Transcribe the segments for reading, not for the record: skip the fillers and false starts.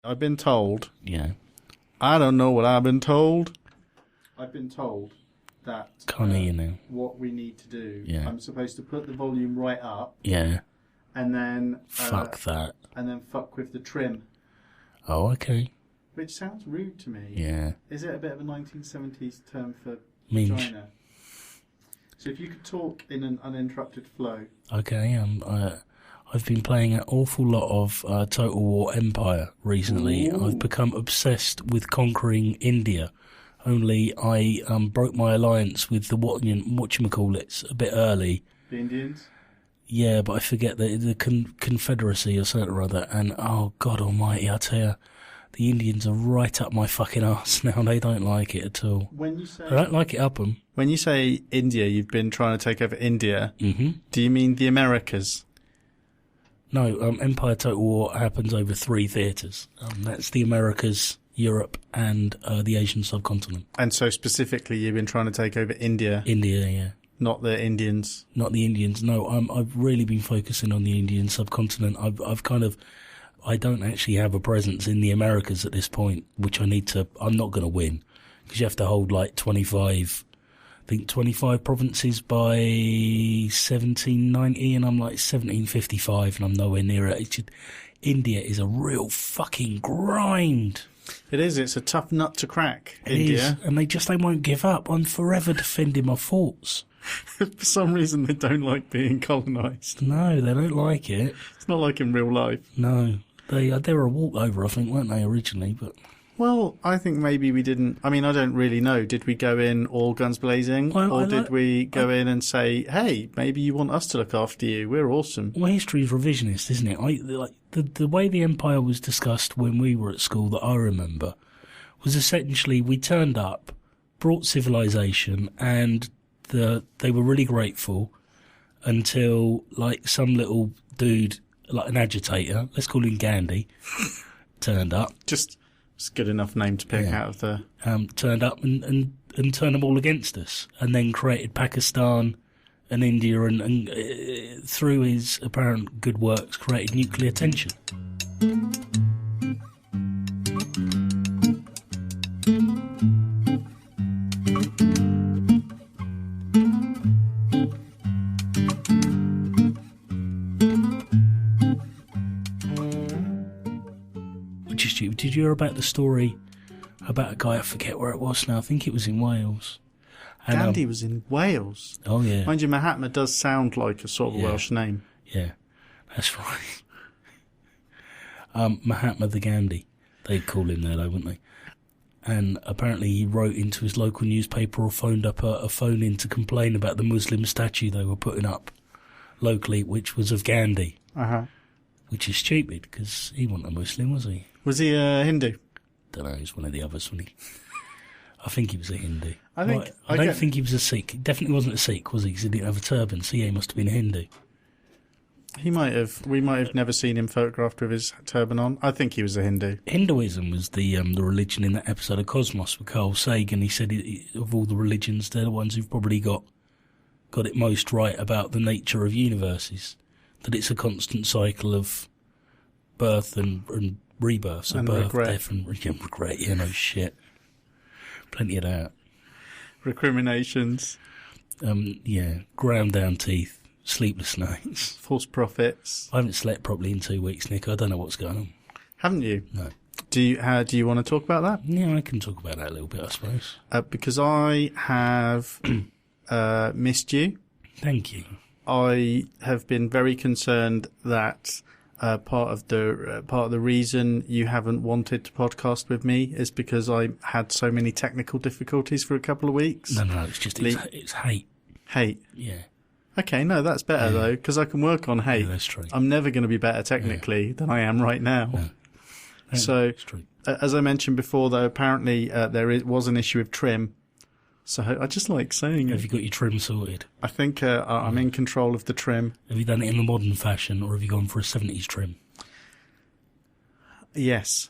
I've been told. Yeah. I don't know what I've been told. I've been told that Can't hear you now. what we need to do. Yeah. I'm supposed to put the volume right up. Yeah. And then Fuck that. And then fuck with the trim. Oh, okay. Which sounds rude to me. Yeah. Is it a bit of a 1970s term for Minge. vagina? So if you could talk in an uninterrupted flow. Okay. I've been playing an awful lot of Total War Empire recently. Ooh. I've become obsessed with conquering India. Only I broke my alliance with the whatchamacallits a bit early. The Indians? Yeah, but I forget the Confederacy or something or other. And oh God Almighty, I tell you, the Indians are right up my fucking arse now. They don't like it at all. When you say I don't like it up them. When you say India, you've been trying to take over India. Mm-hmm. Do you mean the Americas? No, Empire Total War happens over 3 theatres. That's the Americas, Europe, and the Asian subcontinent. And so specifically, you've been trying to take over India. India, yeah. Not the Indians. Not the Indians. No, I've really been focusing on the Indian subcontinent. I don't actually have a presence in the Americas at this point, which I'm not going to win, because you have to hold like 25 provinces by 1790, and I'm like 1755, and I'm nowhere near it. It's just, India is a real fucking grind. It is. It's a tough nut to crack, It India. is, and they won't give up. I'm forever defending my forts. For some reason, they don't like being colonised. No, they don't like it. It's not like in real life. No. They were a walkover, I think, weren't they, originally? But well, I think maybe we didn't. I mean, I don't really know. Did we go in all guns blazing? Or did we go in and say, hey, maybe you want us to look after you? We're awesome. Well, history is revisionist, isn't it? The way the Empire was discussed when we were at school that I remember was essentially we turned up, brought civilization, and they were really grateful until, like, some little dude, like an agitator, let's call him Gandhi, turned up. Just it's a good enough name to pick out of the... Turned up and turned them all against us, and then created Pakistan and India, and through his apparent good works, created nuclear tension. Did you hear about the story about a guy, I forget where it was now, I think it was in Wales. And, Gandhi was in Wales. Oh, yeah. Mind you, Mahatma does sound like a sort of Welsh name. Yeah, that's right. Mahatma the Gandhi, they'd call him there though, wouldn't they? And apparently he wrote into his local newspaper or phoned up a phone in to complain about the Muslim statue they were putting up locally, which was of Gandhi. Uh-huh. Which is stupid, because he wasn't a Muslim, was he? Was he a Hindu? Don't know, he was one of the others, wasn't he? I think he was a Hindu. I don't think he was a Sikh. He definitely wasn't a Sikh, was he? Because he didn't have a turban, so yeah, he must have been a Hindu. He might have. We might have never seen him photographed with his turban on. I think he was a Hindu. Hinduism was the religion in that episode of Cosmos with Carl Sagan. He said of all the religions, they're the ones who've probably got it most right about the nature of universes. That it's a constant cycle of birth and rebirth. So and birth, regret. death, and regret. Yeah, no shit. Plenty of that. Recriminations. Yeah, ground down teeth, sleepless nights. False prophets. I haven't slept properly in 2 weeks, Nick. I don't know what's going on. Haven't you? No. Do you want to talk about that? Yeah, I can talk about that a little bit, I suppose. Because I have missed you. Thank you. I have been very concerned that part of the reason you haven't wanted to podcast with me is because I had so many technical difficulties for a couple of weeks. No, it's just it's hate. Hate. Yeah. Okay, no, that's better though, because I can work on hate. Yeah, that's true. I'm never going to be better technically than I am right now. No. So, that's true. As I mentioned before, though, apparently there was an issue of trim. So I just like saying it. Have you got your trim sorted? I think I'm in control of the trim. Have you done it in the modern fashion, or have you gone for a 70s trim? Yes.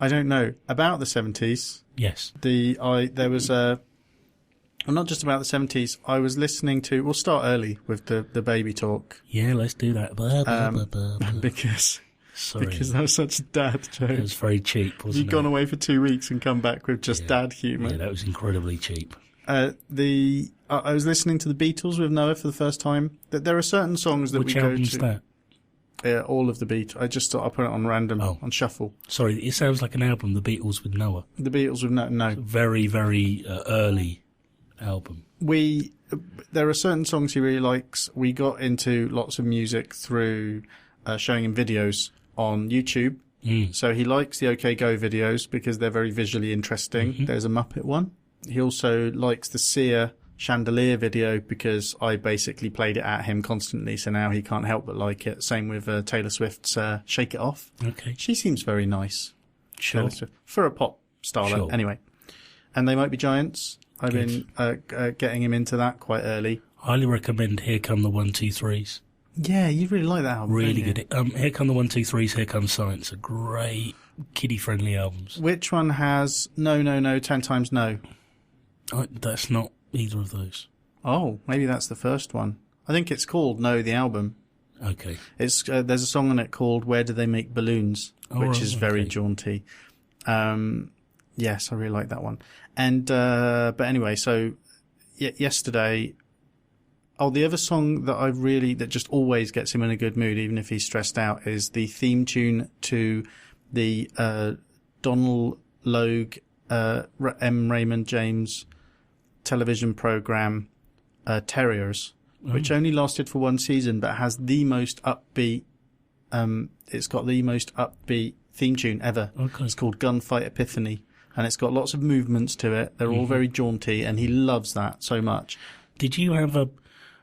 I don't know. About the 70s. Yes. There was a... Well, not just about the 70s. I was listening to... We'll start early with the baby talk. Yeah, let's do that. Because Sorry. Because that was such a dad joke. It was very cheap, wasn't You've gone away for 2 weeks and come back with just dad humour. Yeah, that was incredibly cheap. I was listening to the Beatles with Noah for the first time. That there are certain songs that Which we go album's to. that? Yeah, all of the Beatles. I just thought I'd put it on random, on shuffle. Sorry, it sounds like an album, The Beatles with Noah. The Beatles with No. Very, very early album. There are certain songs he really likes. We got into lots of music through showing him videos on YouTube. So he likes the OK Go videos because they're very visually interesting. Mm-hmm. There's a Muppet one. He also likes the Sia chandelier video because I basically played it at him constantly, so now he can't help but like it. Same with Taylor Swift's Shake It Off. Okay. She seems very nice. Sure. For a pop star. Sure. Anyway. And They Might Be Giants. I've been getting him into that quite early. Highly recommend Here Come the 1-2-3s. Yeah, you really like that album. Really good. Here Come the 1-2-3s, Here Comes Science. Are great kiddie-friendly albums. Which one has No, 10 times no? That's not either of those. Oh, maybe that's the first one. I think it's called No, the album. Okay. It's there's a song on it called Where Do They Make Balloons, which is very jaunty. Yes, I really like that one. And but anyway, so yesterday. Oh, the other song that just always gets him in a good mood, even if he's stressed out, is the theme tune to the Donald Logue, M. Raymond James television program, Terriers, which only lasted for one season, but has the most upbeat. It's got the most upbeat theme tune ever. Okay. It's called Gunfight Epiphany, and it's got lots of movements to it. They're all very jaunty, and he loves that so much. Did you have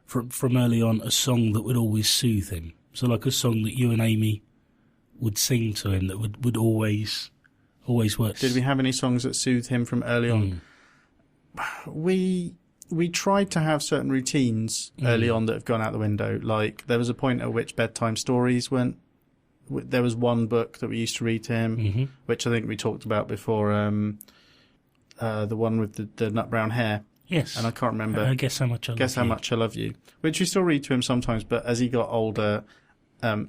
from early on, a song that would always soothe him? So like a song that you and Amy would sing to him that would always work. Did we have any songs that soothed him from early on? We tried to have certain routines early on that have gone out the window. Like there was a point at which bedtime stories went. There was one book that we used to read to him, which I think we talked about before. The one with the nut brown hair. Yes. And I can't remember. Guess How Much I Love You. Guess How Much I Love You. Which we still read to him sometimes, but as he got older,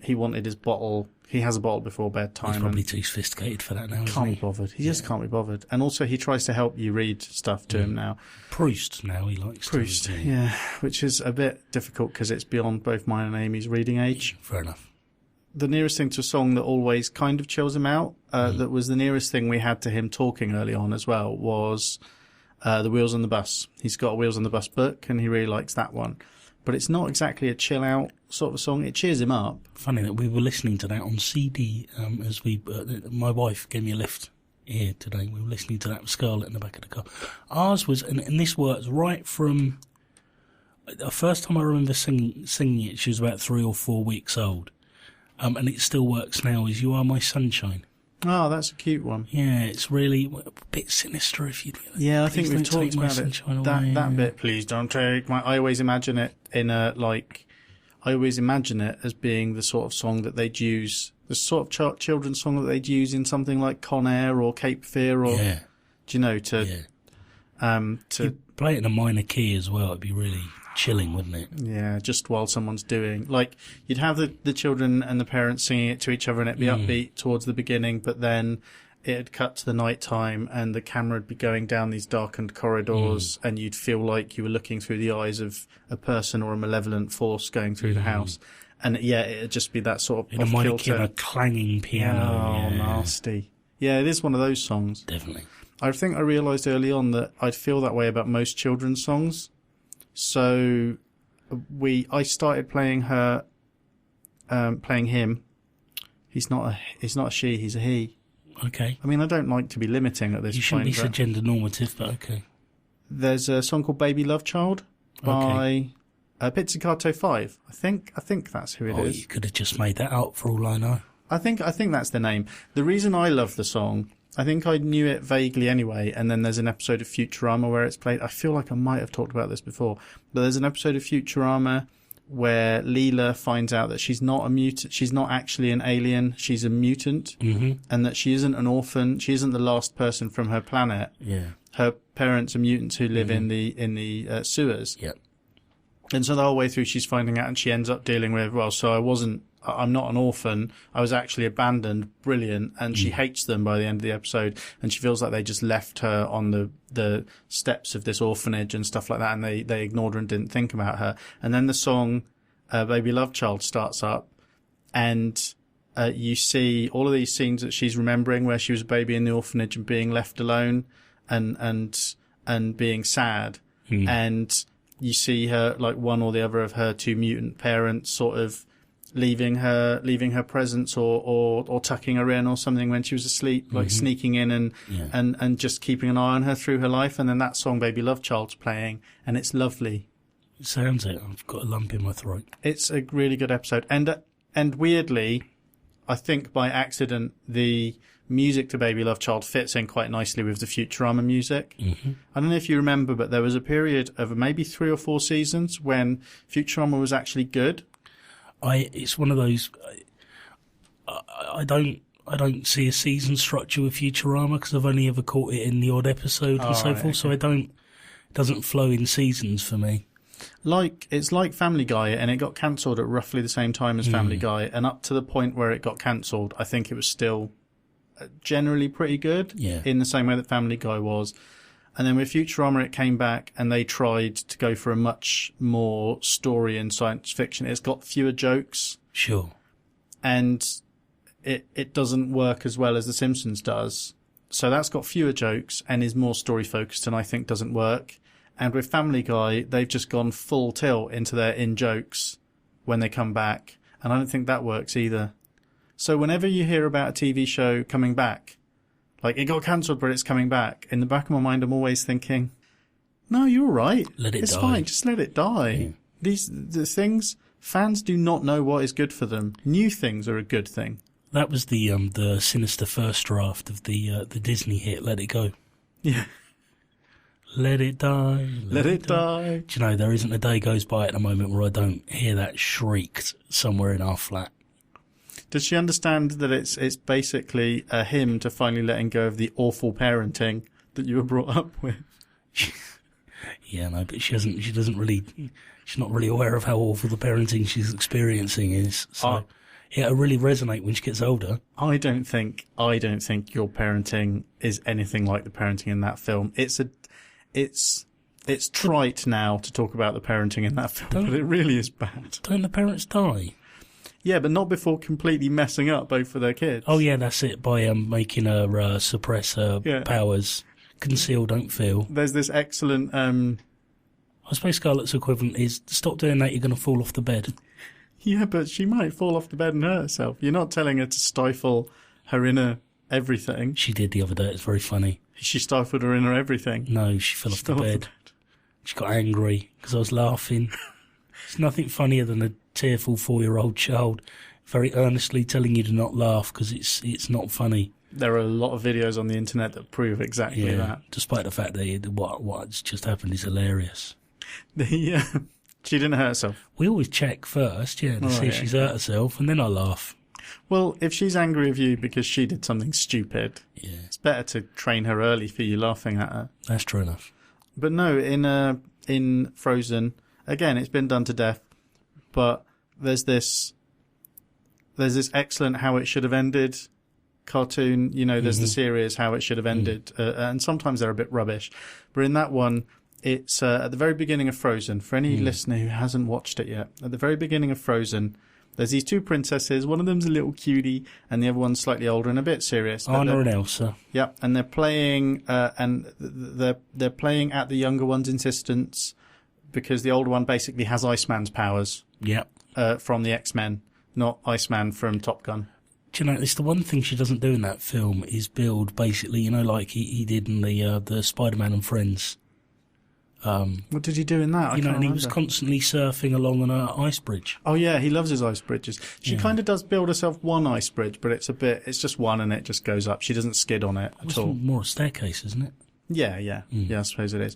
he wanted his bottle. He has a bottle before bedtime. He's probably too sophisticated for that now, Can't be bothered. He just can't be bothered. And also he tries to help you read stuff to him now. Proust now he likes Proust, yeah. Which is a bit difficult because it's beyond both mine and Amy's reading age. Fair enough. The nearest thing to a song that always kind of chills him out, that was the nearest thing we had to him talking early on as well, was The Wheels on the Bus. He's got a Wheels on the Bus book and he really likes that one. But it's not exactly a chill out sort of song. It cheers him up. Funny that we were listening to that on CD as my wife gave me a lift here today. We were listening to that with Scarlett in the back of the car. Ours was, and this works right from the first time I remember singing it, she was about 3 or 4 weeks old. And it still works now, is You Are My Sunshine. Oh, that's a cute one. Yeah, it's really a bit sinister if you... Yeah, I think we've talked about it. That bit, please don't take my... I always imagine it as being the sort of song that they'd use, the sort of children's song that they'd use in something like Con Air or Cape Fear or... Yeah. Do you know, to play it in a minor key as well, it'd be really chilling, wouldn't it? Yeah, just while someone's doing... Like, you'd have the children and the parents singing it to each other and it'd be upbeat towards the beginning, but then it'd cut to the night time and the camera would be going down these darkened corridors and you'd feel like you were looking through the eyes of a person or a malevolent force going through the house. And yeah, it'd just be that sort of... In a minor key and a clanging piano. Oh, nasty. Yeah, it is one of those songs. Definitely. I think I realised early on that I'd feel that way about most children's songs. So I started playing him. He's not a she, he's a he. Okay. I mean, I don't like to be limiting at this point. You shouldn't be so gender normative, but okay. There's a song called Baby Love Child by Pizzicato 5. I think that's who it is. You could have just made that up for all I know. I think that's the name. The reason I love the song, I think I knew it vaguely anyway, and then there's an episode of Futurama where it's played. I feel like I might have talked about this before, but there's an episode of Futurama where Leela finds out that she's not a mutant, she's not actually an alien, she's a mutant, and that she isn't an orphan, she isn't the last person from her planet. Yeah. Her parents are mutants who live in the sewers. Yep. And so the whole way through she's finding out and she ends up dealing with, well, so I wasn't I'm not an orphan. I was actually abandoned. Brilliant. And she hates them by the end of the episode. And she feels like they just left her on the steps of this orphanage and stuff like that. And they ignored her and didn't think about her. And then the song, Baby Love Child starts up, and you see all of these scenes that she's remembering where she was a baby in the orphanage and being left alone and being sad. And you see her, like one or the other of her two mutant parents sort of leaving her presence or tucking her in or something when she was asleep, like sneaking in and just keeping an eye on her through her life. And then that song, Baby Love Child's playing, and it's lovely. It sounds it. I've got a lump in my throat. It's a really good episode. And weirdly, I think by accident, the music to Baby Love Child fits in quite nicely with the Futurama music. I don't know if you remember, but there was a period of maybe 3 or 4 seasons when Futurama was actually good. It's one of those. I don't see a season structure with Futurama because I've only ever caught it in the odd episode and so forth. Okay. So it doesn't flow in seasons for me. It's like Family Guy, and it got cancelled at roughly the same time as Family Guy, and up to the point where it got cancelled, I think it was still generally pretty good. In the same way that Family Guy was. And then with Futurama, it came back and they tried to go for a much more story and science fiction. It's got fewer jokes. Sure. And it doesn't work as well as The Simpsons does. So that's got fewer jokes and is more story focused, and I think doesn't work. And with Family Guy, they've just gone full tilt into their in-jokes when they come back. And I don't think that works either. So whenever you hear about a TV show coming back, like it got cancelled but it's coming back, in the back of my mind I'm always thinking, no, you're right. Let it die. It's fine, just let it die. Yeah. The things, fans do not know what is good for them. New things are a good thing. That was the sinister first draft of the Disney hit Let It Go. Yeah. Let it die. Let it die. Do you know, there isn't a day goes by at the moment where I don't hear that shrieked somewhere in our flat. Does she understand that it's basically a hymn to finally letting go of the awful parenting that you were brought up with? Yeah, no, but she's not really aware of how awful the parenting she's experiencing is. So it'll really resonate when she gets older. I don't think your parenting is anything like the parenting in that film. It's trite now to talk about the parenting in that film, but it really is bad. Don't the parents die? Yeah, but not before completely messing up both for their kids. Oh yeah, that's it. By making her suppress her powers, conceal, don't feel. There's this excellent. I suppose Scarlett's equivalent is stop doing that. You're going to fall off the bed. Yeah, but she might fall off the bed and hurt herself. You're not telling her to stifle her inner everything. She did the other day. It's very funny. She stifled her inner everything. No, she fell off the bed. She got angry because I was laughing. It's nothing funnier than a tearful 4-year-old child very earnestly telling you to not laugh because it's not funny. There are a lot of videos on the internet that prove exactly that. Despite the fact that what's just happened is hilarious. She didn't hurt herself. We always check first, to see if she's hurt herself, and then I laugh. Well, if she's angry with you because she did something stupid, it's better to train her early for you laughing at her. That's true enough. But no, in Frozen, again, it's been done to death. But there's this excellent How It Should Have Ended cartoon. You know, there's the series How It Should Have Ended, and sometimes they're a bit rubbish. But in that one, it's at the very beginning of Frozen. For any listener who hasn't watched it yet, at the very beginning of Frozen, there's these two princesses. One of them's a little cutie, and the other one's slightly older and a bit serious. Anna and Elsa. Yeah, and they're playing, they're playing at the younger one's insistence because the older one basically has Iceman's powers. Yeah. From the X-Men, not Iceman from Top Gun. Do you know, it's the one thing she doesn't do in that film is build basically, you know, like he did in the Spider-Man and Friends. What did he do in that? And he was constantly surfing along on an ice bridge. Oh yeah, he loves his ice bridges. She kind of does build herself one ice bridge, but it's just one and it just goes up. She doesn't skid on it at all. It's more a staircase, isn't it? Yeah, I suppose it is.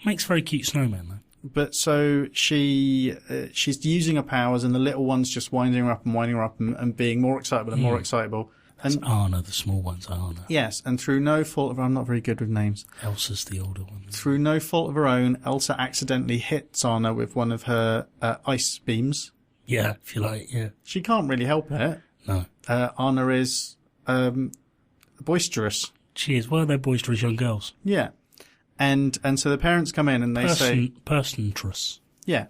Makes very cute snowman though. But so she's using her powers, and the little one's just winding her up and being more excitable and more excitable. That's Anna, the small one's Anna. Yes, and through no fault of her, I'm not very good with names. Elsa's the older one. Through no fault of her own, Elsa accidentally hits Anna with one of her ice beams. Yeah, if you like, yeah. She can't really help it. No. Anna is boisterous. She is. Well, they're boisterous young girls. Yeah. And so the parents come in and they say... Persontress. Yeah.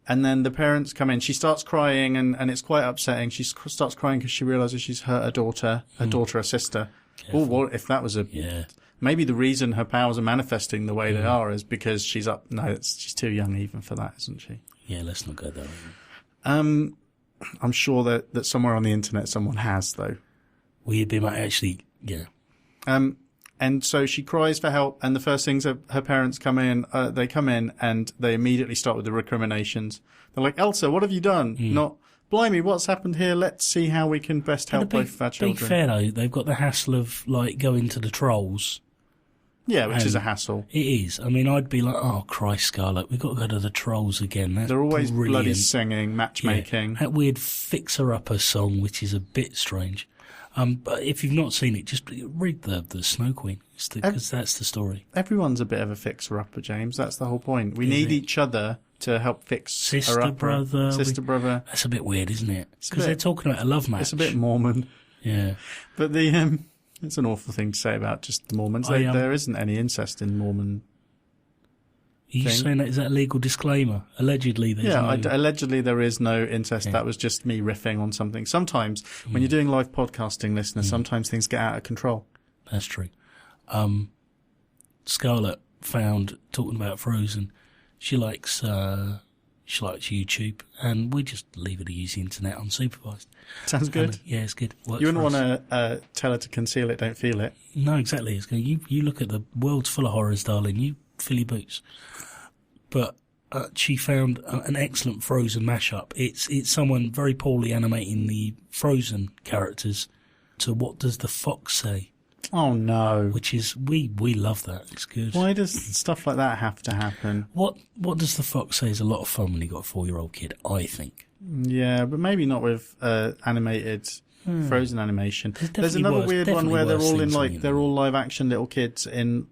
And then the parents come in. She starts crying and it's quite upsetting. She starts crying because she realises she's hurt her daughter, a sister. Oh, well, if that was Yeah. Maybe the reason her powers are manifesting the way they are is because she's she's too young even for that, isn't she? Yeah, let's not go there. I'm sure that somewhere on the internet someone has, though. Well, you'd be actually, yeah. And so she cries for help, and the first things her parents come in, they come in and they immediately start with the recriminations. They're like, Elsa, what have you done? Not, blimey, what's happened here? Let's see how we can best help both of our children. Big fair, though, they've got the hassle of, like, going to the trolls. Yeah, which is a hassle. It is. I mean, I'd be like, oh, Christ, Scarlett, we've got to go to the trolls again. They're always brilliant. bloody singing, matchmaking. Yeah, that weird fixer-upper song, which is a bit strange. But if you've not seen it, just read the Snow Queen, because that's the story. Everyone's a bit of a fixer-upper, James. That's the whole point. We need each other to help fix sister, brother. Brother. That's a bit weird, isn't it? Because they're talking about a love match. It's a bit Mormon. Yeah. But it's an awful thing to say about just the Mormons. There isn't any incest in Mormon. Are you saying that is that a legal disclaimer? Allegedly, there's allegedly there is no incest. Yeah. That was just me riffing on something. Sometimes when you're doing live podcasting, listeners, sometimes things get out of control. That's true. Scarlett found talking about Frozen. She likes YouTube, and we just leave her to use the internet unsupervised. Sounds good. Yeah, it's good. You wouldn't want to tell her to conceal it, don't feel it. No, exactly. It's good. You look at the world's full of horrors, darling. You fill your boots. But she found an excellent Frozen mashup. It's someone very poorly animating the Frozen characters to What Does the Fox Say? Oh no! Which is we love that. It's good. Why does stuff like that have to happen? What Does the Fox Say is a lot of fun when you got a 4-year-old kid, I think. Yeah, but maybe not with animated Frozen animation. There's another weird one where they're all in they're all live action little kids in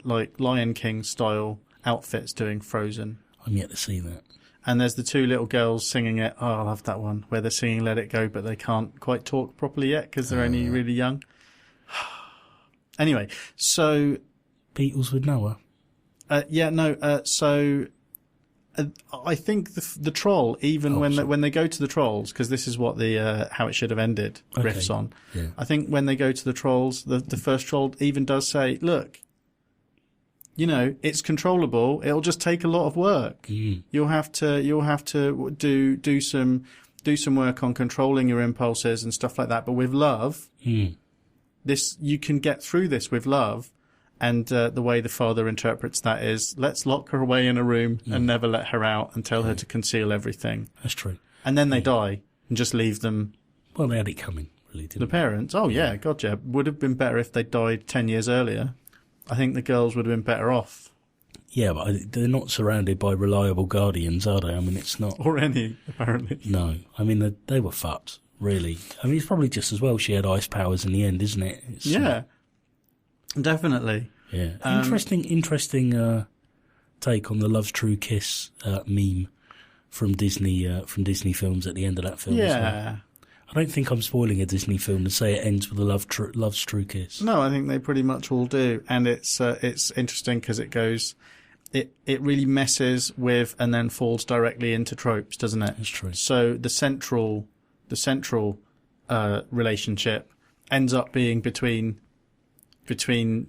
like Lion King style outfits doing Frozen. I'm yet to see that. And there's the two little girls singing it. Oh, I love that one where they're singing "Let It Go," but they can't quite talk properly yet because they're only really young. Anyway, so Beatles with Noah. So I think the troll, even when they go to the trolls, because this is what the how it should have ended riffs on. Yeah. I think when they go to the trolls, the first troll even does say, "Look, it's controllable. It'll just take a lot of work. You'll have to do some work on controlling your impulses and stuff like that. But with love, you can get through this with love." And the way the father interprets that is, let's lock her away in a room and never let her out and tell her to conceal everything. That's true. And then they die and just leave them. Well, they had it coming, really, didn't the parents? Oh, yeah, gotcha. Would have been better if they died 10 years earlier. I think the girls would have been better off. Yeah, but they're not surrounded by reliable guardians, are they? I mean, it's not... Or any, apparently. No. I mean, they were fucked, really. I mean, it's probably just as well she had ice powers in the end, isn't it? Yeah. Definitely. Yeah. Interesting take on the Love's True Kiss meme from Disney films at the end of that film. Yeah. I don't think I'm spoiling a Disney film to say it ends with a Love's True Kiss. No, I think they pretty much all do. And it's interesting because it really messes with and then falls directly into tropes, doesn't it? That's true. So the central relationship ends up being between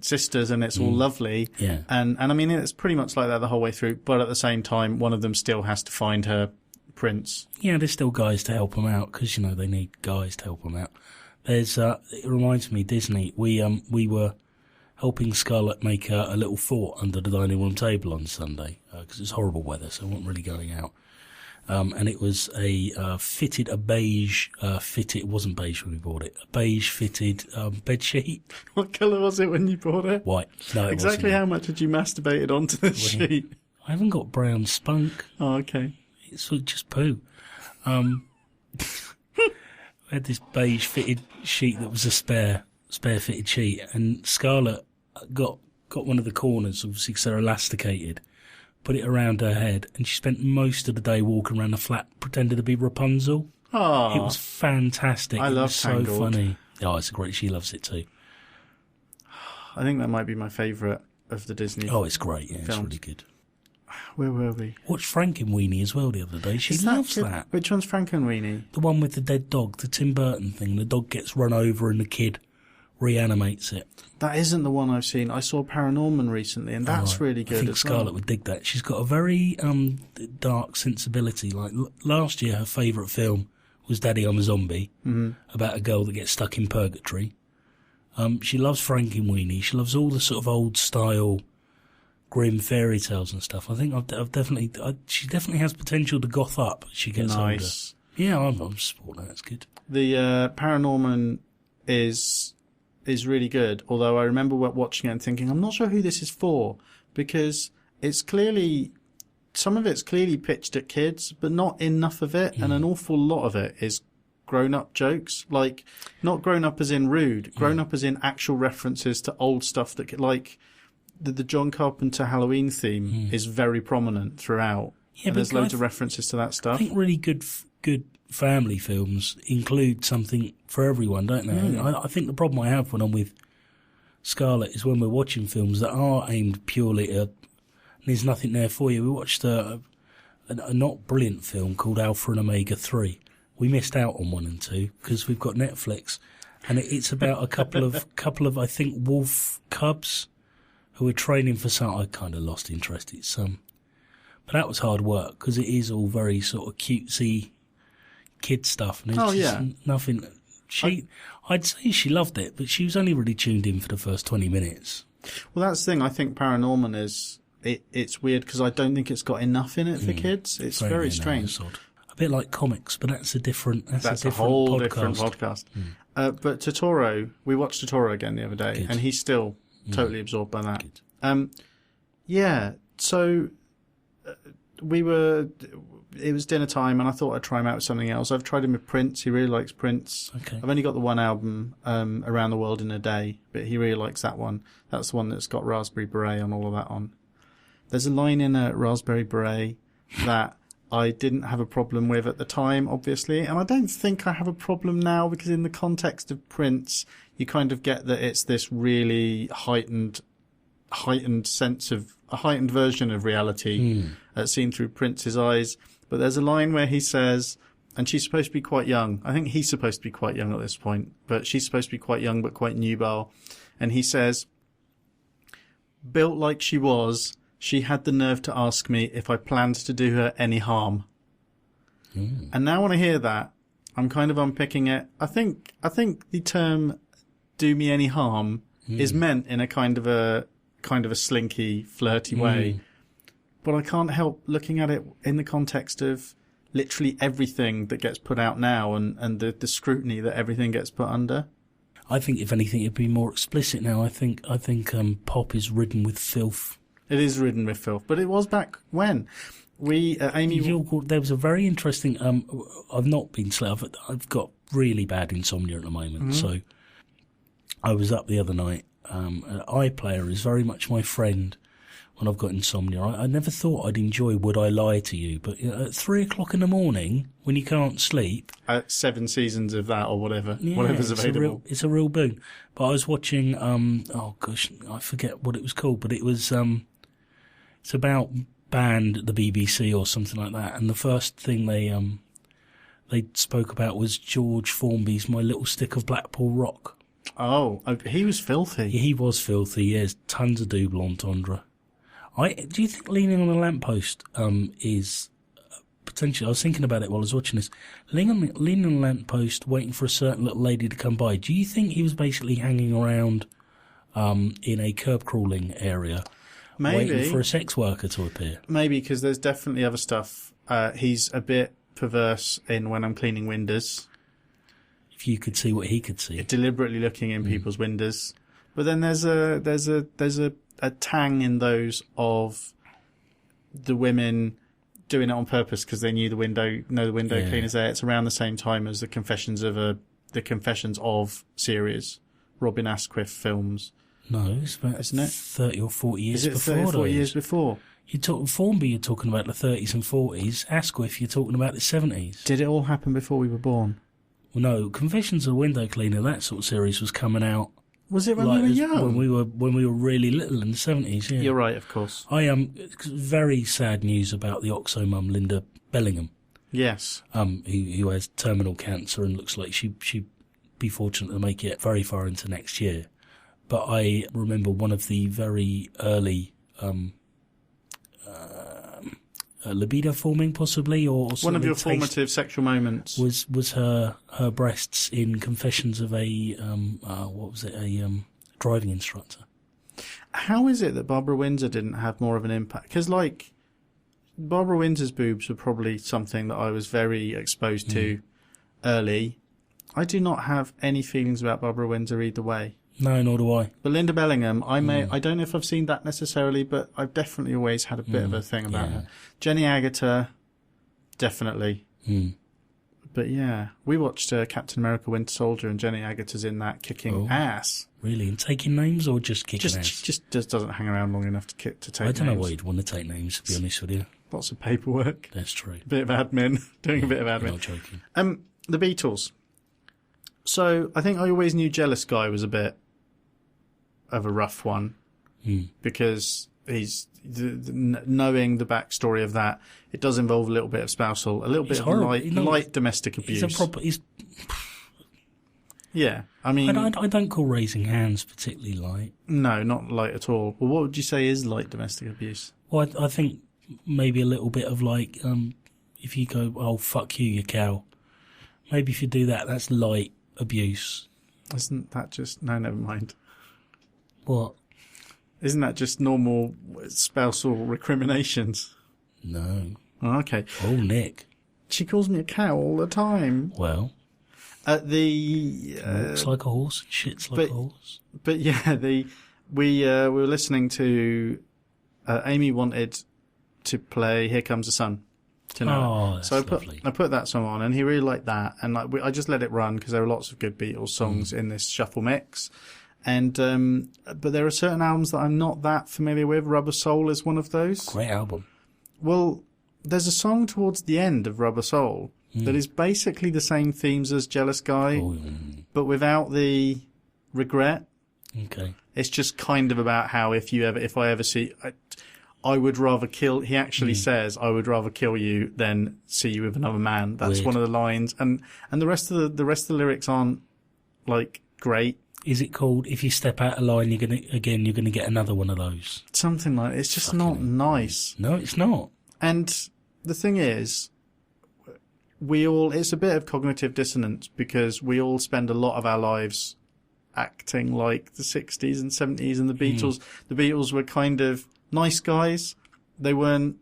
sisters, and it's all lovely. Yeah. And I mean, it's pretty much like that the whole way through, but at the same time, one of them still has to find her prince. Yeah, there's still guys to help them out, because, they need guys to help them out. There's, it reminds me, Disney, we were helping Scarlett make a little fort under the dining room table on Sunday, because it's horrible weather, so I wasn't really going out. And it was it wasn't beige when we bought it, a beige fitted bed sheet. What colour was it when you bought it? White. No, exactly how much had you masturbated onto the sheet? I haven't got brown spunk. Oh, okay. It's just poo. We had this beige fitted sheet that was a spare fitted sheet, and Scarlett got one of the corners, obviously because they're elasticated, put it around her head, and she spent most of the day walking around the flat pretending to be Rapunzel. Oh, It was fantastic. I it love was so Tangled. funny. Oh, it's great. She loves it too. I think that might be my favourite of the Disney. Oh, it's great. Yeah, it's films. really good. Where were we? Watched Frankenweenie as well the other day. She Is loves good? that. Which one's Frankenweenie? The one with the dead dog, the Tim Burton thing. The dog gets run over and the kid reanimates it. That isn't the one I've seen. I saw Paranorman recently, and that's really good I think as Scarlett well. would dig that. She's got a very dark sensibility. Like last year, her favourite film was Daddy, I'm a Zombie, about a girl that gets stuck in purgatory. She loves Frankenweenie. She loves all the sort of old style grim fairy tales and stuff. I think she definitely has potential to goth up as she gets Nice. older. Yeah, I'm supporting that. It's good. The Paranorman is really good, although I remember watching it and thinking, I'm not sure who this is for, because some of it's clearly pitched at kids, but not enough of it, and an awful lot of it is grown-up jokes. Like, not grown-up as in rude, grown-up as in actual references to old stuff that, like, the John Carpenter Halloween theme is very prominent throughout. Yeah, and there's loads of references to that I stuff. think really good family films include something for everyone, don't they? I think the problem I have when I'm with Scarlett is when we're watching films that are aimed purely at, there's nothing there for you. We watched a not brilliant film called Alpha and Omega 3. We missed out on 1 and 2 because we've got Netflix, and it's about a couple of I think wolf cubs who are training for something. I kind of lost interest. It's but that was hard work because it is all very sort of cutesy kid stuff, and it's just nothing. I'd say she loved it, but she was only really tuned in for the first 20 minutes. Well, that's the thing. I think Paranorman is it's weird because I don't think it's got enough in it for kids. It's very strange. A bit like comics, but that's a different. That's a whole podcast. different podcast. But Totoro, we watched Totoro again the other day, and he's still totally absorbed by that. Yeah. So it was dinner time, and I thought I'd try him out with something else. I've tried him with Prince. He really likes Prince. Okay. I've only got the one album, Around the World in a Day, but he really likes that one. That's the one that's got Raspberry Beret and all of that on. There's a line in a Raspberry Beret that I didn't have a problem with at the time, obviously, and I don't think I have a problem now, because in the context of Prince, you kind of get that it's this really heightened sense of a heightened version of reality seen through Prince's eyes. But there's a line where he says, and she's supposed to be quite young. I think he's supposed to be quite young at this point, but she's supposed to be quite young, but quite nubile. And he says, built like she was, she had the nerve to ask me if I planned to do her any harm. And now when I hear that, I'm kind of unpicking it. I think the term "do me any harm" is meant in a kind of a slinky, flirty way. But I can't help looking at it in the context of literally everything that gets put out now, and the scrutiny that everything gets put under. I think if anything, it'd be more explicit now. I think pop is ridden with filth. It is ridden with filth, but it was back when Amy. There was a very interesting. I've not been slept. I've got really bad insomnia at the moment, so I was up the other night. iPlayer is very much my friend when I've got insomnia. I never thought I'd enjoy Would I Lie to You, but at 3 o'clock in the morning when you can't sleep, 7 seasons of that or whatever's available. It's a real boon. But I was watching. Oh gosh, I forget what it was called, but it was. It's about band at the BBC or something like that, and the first thing they spoke about was George Formby's My Little Stick of Blackpool Rock. Oh, he was filthy. He was filthy. Yes, tons of double entendre. Do you think Leaning on a Lamppost is potentially? I was thinking about it while I was watching this. Leaning on a lamppost, waiting for a certain little lady to come by. Do you think he was basically hanging around in a curb crawling area? Maybe. Waiting for a sex worker to appear. Maybe, because there's definitely other stuff. He's a bit perverse in When I'm Cleaning Windows. If you could see what he could see. Deliberately looking in people's windows. But then there's a tang in those of the women doing it on purpose because they knew the window cleaner's there. It's around the same time as the Confessions of series, Robin Asquith films. No, it's about Isn't it? 30 or 40 years Is it before 30 or 40 those. years before? Formby, you're talking about the 30s and 40s. Asquith, you're talking about the 70s. Did it all happen before we were born? Well, no, Confessions of a Window Cleaner, that sort of series was coming out. Was it when we were young? When we were really little in the 70s, yeah. You're right, of course. I am very sad news about the Oxo mum, Linda Bellingham. Yes. Who has terminal cancer and looks like she'd be fortunate to make it very far into next year. But I remember one of the very early libido forming, possibly, or one of your formative sexual moments was her breasts in Confessions of a driving instructor. How is it that Barbara Windsor didn't have more of an impact? Because, like, Barbara Windsor's boobs were probably something that I was very exposed to early. I do not have any feelings about Barbara Windsor either way. No, nor do I. But Linda Bellingham, I don't know if I've seen that necessarily, but I've definitely always had a bit of a thing about her. Jenny Agutter, definitely. But yeah, we watched Captain America Winter Soldier, and Jenny Agutter's in that kicking ass. Really? And taking names or just kicking ass? Just doesn't hang around long enough to take names. I don't know why you'd want to take names, to be honest with you. Lots of paperwork. That's true. A bit of admin. Doing a bit of admin. You're not joking. The Beatles. So I think I always knew Jealous Guy was a bit of a rough one because he's knowing the backstory of that. It does involve a little bit of spousal, a little bit of light domestic abuse. Yeah, I mean, I don't call Raising Hands particularly light. No, not light at all. Well, what would you say is light domestic abuse? Well, I think maybe a little bit of like, if you go, oh fuck you, you cow. Maybe if you do that, that's light abuse. Isn't that just no? Never mind. What? Isn't that just normal spousal recriminations? No. Oh, okay. Oh, Nick. She calls me a cow all the time. Well. Looks like a horse and shits like a horse. But yeah, we were listening to Amy wanted to play Here Comes the Sun tonight. Oh, that's so lovely. I put that song on, and he really liked that, and I just let it run because there were lots of good Beatles songs in this shuffle mix. And but there are certain albums that I'm not that familiar with. Rubber Soul is one of those. Great album. Well, there's a song towards the end of Rubber Soul that is basically the same themes as Jealous Guy, but without the regret. Okay. It's just kind of about how if I ever see, I would rather kill. He actually says, "I would rather kill you than see you with another man." That's Weird. one of the lines, and the rest of the lyrics aren't like great. Is it called "If you step out of line, you're gonna get another one of those"? Something like it's just not nice. No, it's not. And the thing is, it's a bit of cognitive dissonance because we all spend a lot of our lives acting like the 60s and 70s and the Beatles. The Beatles were kind of nice guys. They were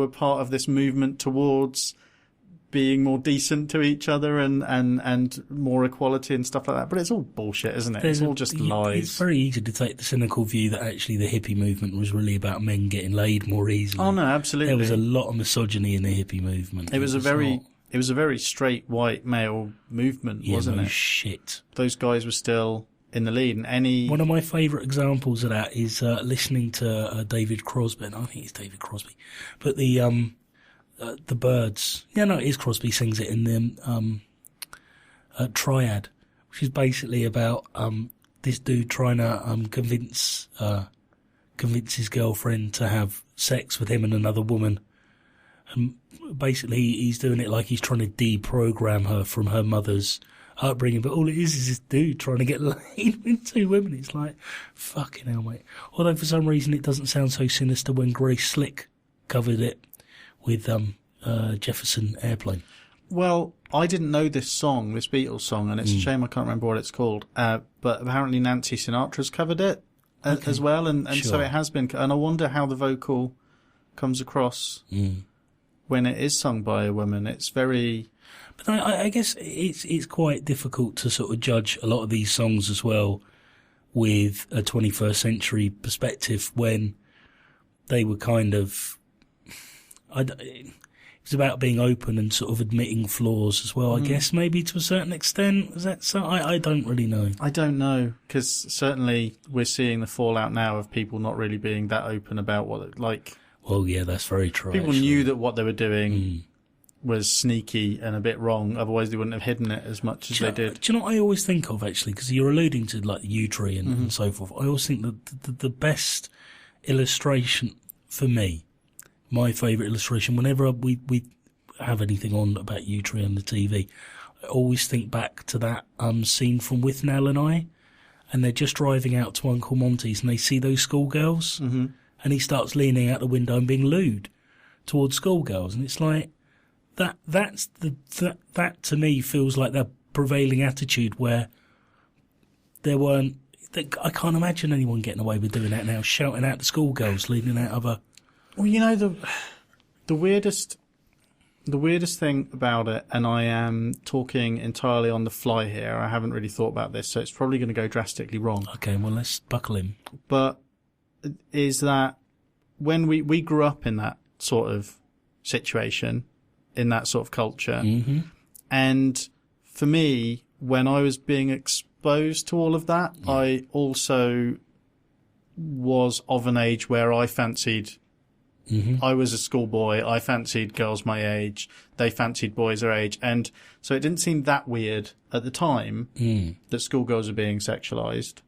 part of this movement towards being more decent to each other and more equality and stuff like that. But it's all bullshit, isn't it? It's all just lies. It's very easy to take the cynical view that actually the hippie movement was really about men getting laid more easily. Oh no, absolutely. There was a lot of misogyny in the hippie movement. It was a very straight white male movement, wasn't it? Shit. Those guys were still in the lead, and one of my favourite examples of that is listening to David Crosby. I think it's David Crosby, but the Byrds. Yeah, no, it is Crosby sings it in the Triad, which is basically about this dude trying to convince his girlfriend to have sex with him and another woman. And basically, he's doing it like he's trying to deprogram her from her mother's upbringing, but all it is this dude trying to get laid with two women. It's like, fucking hell, mate. Although for some reason it doesn't sound so sinister when Grace Slick covered it with Jefferson Airplane. Well, I didn't know this Beatles song, and it's a shame I can't remember what it's called. But apparently Nancy Sinatra's covered it as well, and so it has been. And I wonder how the vocal comes across when it is sung by a woman. It's very. But I guess it's quite difficult to sort of judge a lot of these songs as well with a 21st century perspective when they were kind of. It's was about being open and sort of admitting flaws as well. I guess maybe to a certain extent. Is that so? I don't really know. I don't know, because certainly we're seeing the fallout now of people not really being that open about what, like. Well, yeah, that's very true. People knew that what they were doing was sneaky and a bit wrong. Otherwise, they wouldn't have hidden it as much as they did. Do you know what I always think of, actually? Because you're alluding to, like, the U-tree and so forth. I always think that the best illustration for me, my favourite illustration, whenever we have anything on about U-tree on the TV, I always think back to that scene from With Nell and I, and they're just driving out to Uncle Monty's and they see those schoolgirls, and he starts leaning out the window and being lewd towards schoolgirls, and it's like that to me feels like the prevailing attitude where there weren't. I can't imagine anyone getting away with doing that now, shouting out to schoolgirls, leaning out of a. Well, you know, the weirdest thing about it, and I am talking entirely on the fly here. I haven't really thought about this, so it's probably going to go drastically wrong. Okay, well, let's buckle in. But is that when we grew up in that sort of situation, in that sort of culture, and for me, when I was being exposed to all of that, I also was of an age where I fancied. I was a schoolboy. I fancied girls my age. They fancied boys their age. And so it didn't seem that weird at the time that schoolgirls were being sexualized.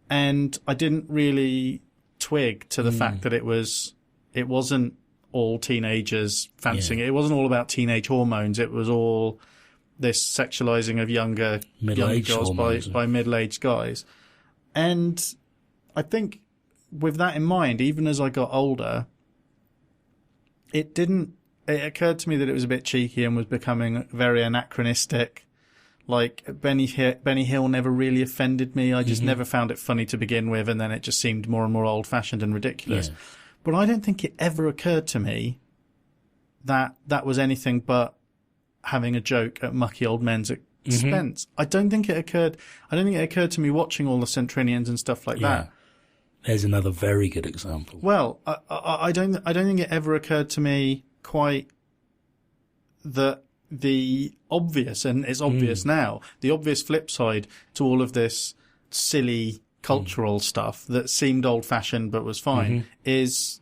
And I didn't really twig to the fact that it wasn't all teenagers fancying it. It wasn't all about teenage hormones. It was all this sexualizing of younger girls by middle-aged guys. And I think with that in mind, even as I got older, it occurred to me that it was a bit cheeky and was becoming very anachronistic. Like, Benny Hill never really offended me. I just never found it funny to begin with, and then it just seemed more and more old-fashioned and ridiculous. Yeah. But I don't think it ever occurred to me that that was anything but having a joke at mucky old men's expense. I don't think it occurred to me watching all the Centrinians and stuff like that. There's another very good example. Well, I don't think it ever occurred to me quite that the obvious, and it's obvious now, the obvious flip side to all of this silly cultural stuff that seemed old-fashioned but was fine